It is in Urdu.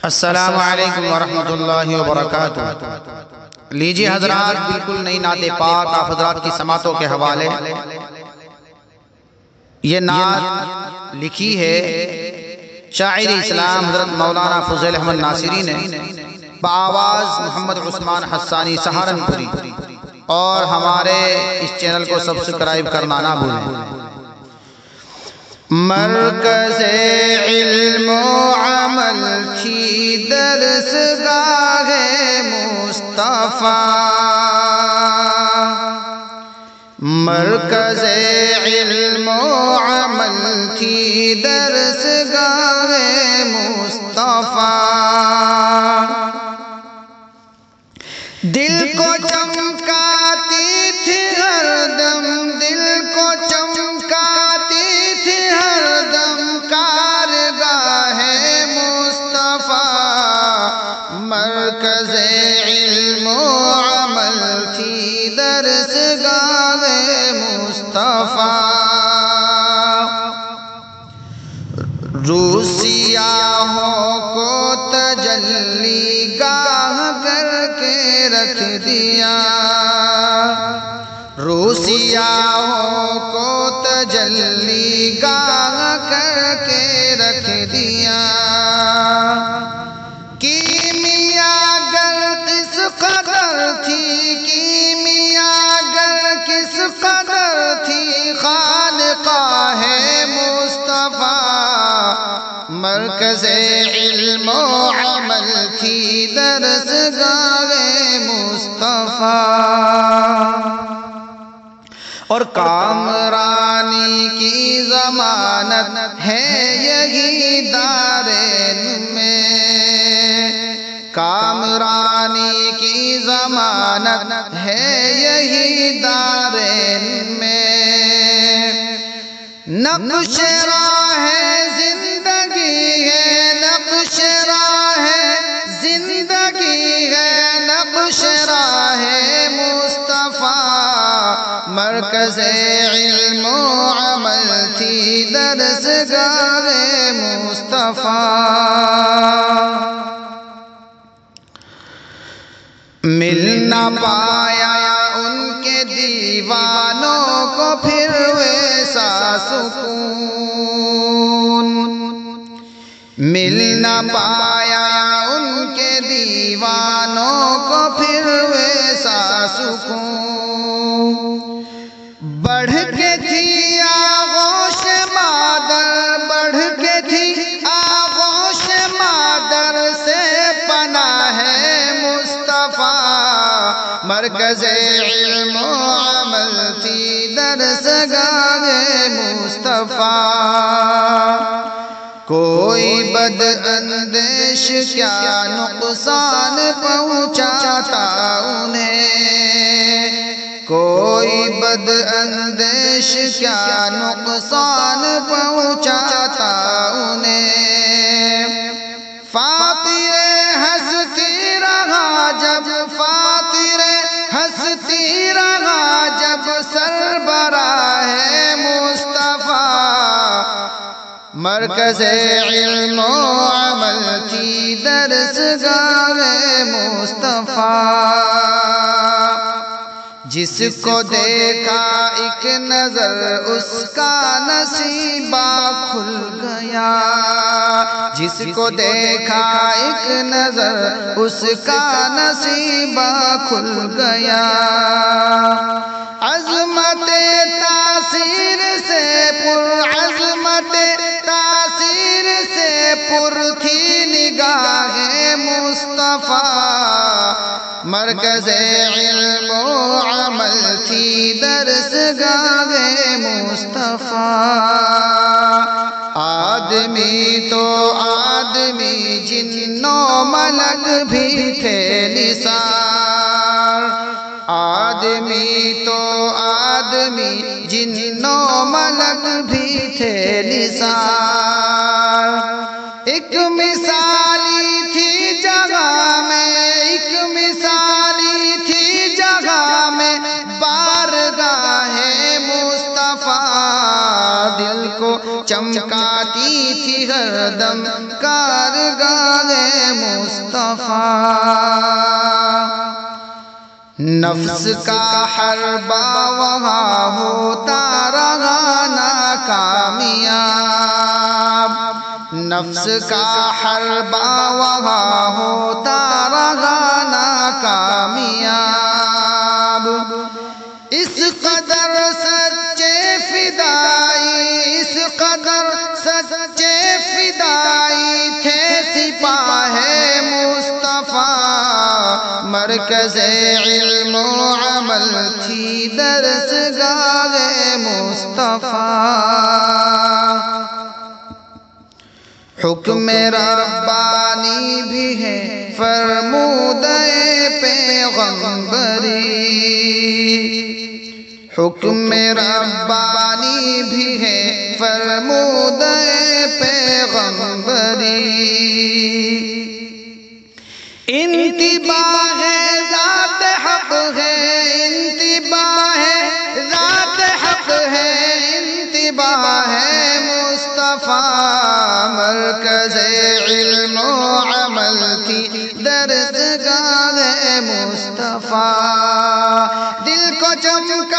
السلام علیکم ورحمۃ اللہ وبرکاتہ۔ لیجیے حضرات، بالکل نئی نعت پاک آپ حضرات کی سماعتوں کے حوالے۔ یہ نعت لکھی ہے شاعر اسلام حضرت مولانا فضیل احمد ناصری نے بآواز محمد عثمان حسانی سہارنپوری، اور ہمارے اس چینل کو سبسکرائب کرنا نہ بھولیں۔ مرکز علم و عمل کی درسگاہ مصطفیٰ، مرکز علم و عمل کی درسگاہ مصطفیٰ، دل کو چمکاتی تھی ہر دم، دل کو چمکاتی تھی ہر دم کارگاہ مصطفیٰ، مرکز علم و عمل کی درسگاہ مصطفیٰ، روح سیاہوں کو تجلی گاہ کر کے رکھ دیا، روح سیاہوں کو تجلی گاہ کر کے رکھ دیا، کیمیا گر کس قدر تھی، کیمیا گر کس قدر تھی خالقاہ مصطفیٰ، مرکز علم و عمل کی درسگاہ مصطفیٰ، اور کامرانی کی ضمانت ہے یہی دارین میں، کامرانی کی ضمانت ہے یہی دارین میں، نقش راہ زندگی ہے، نقش راہ زندگی ہے، نقش راہ مصطفیٰ، مرکز علم و عمل کی درسگاہ مصطفیٰ، مل نہ پایا ان کے دیوانوں کو پھر ویسا سکون، مل نہ پایا ان کے دیوانوں کو پھر ویسا سکون، بڑھ کے تھی آغوش مادر، بڑھ کے تھی آغوش مادر سے پناہ مصطفیٰ، مرکز علم و عمل کی درسگاہ مصطفیٰ، کوئی بد اندیش کیا نقصان پہنچاتا انہیں، کوئی بد اندیش کیا نقصان پہنچاتا انہیں، فاطر ہستی رہا جب، فاطر ہستی رہا جب سربراہ مصطفیٰ، مرکز علم و عمل کی درسگاہ مصطفیٰ، جس کو دیکھا ایک نظر اس کا نصیبہ کھل گیا، جس کو دیکھا ایک نظر اس کا نصیبہ کھل گیا، عظمت تاثیر سے پر، عظمت تاثیر سے پر تھی نگاہ مصطفیٰ، مرکز علم و عمل کی درسگاہ مصطفیٰ، آدمی تو آدمی جن و ملک بھی تھے نثار، آدمی تو آدمی جن و ملک بھی تھے نثار، ایک مثالی تھی جگہ میں، ایک مثالی تھی جگہ میں بارگاہ مصطفیٰ، دل کو چمکاتی تھی ہر دم کارگاہ گاہ مصطفیٰ، نفس کا حربہ وہاں ہوتا رہا ناکامیاب، نفس کا حربہ وہاں ہوتا رہا ناکامیاب، اس قدر سچے فدائی، اس قدر سچے فدائی تھے سپاہ مصطفیٰ، مرکز علم و عمل تھی درسگاہ مصطفیٰ، حکم ربانی بھی ہے فرمودہ پیغمبری، حکم ربانی بھی ہے فرمودہ پیغمبری، انتباہ ذات حق ہے، انتباہ ذات حق ہے، انتباہ مصطفیٰ، مرکز علم و عمل کی درسگاہ مصطفیٰ، دل کو چمکا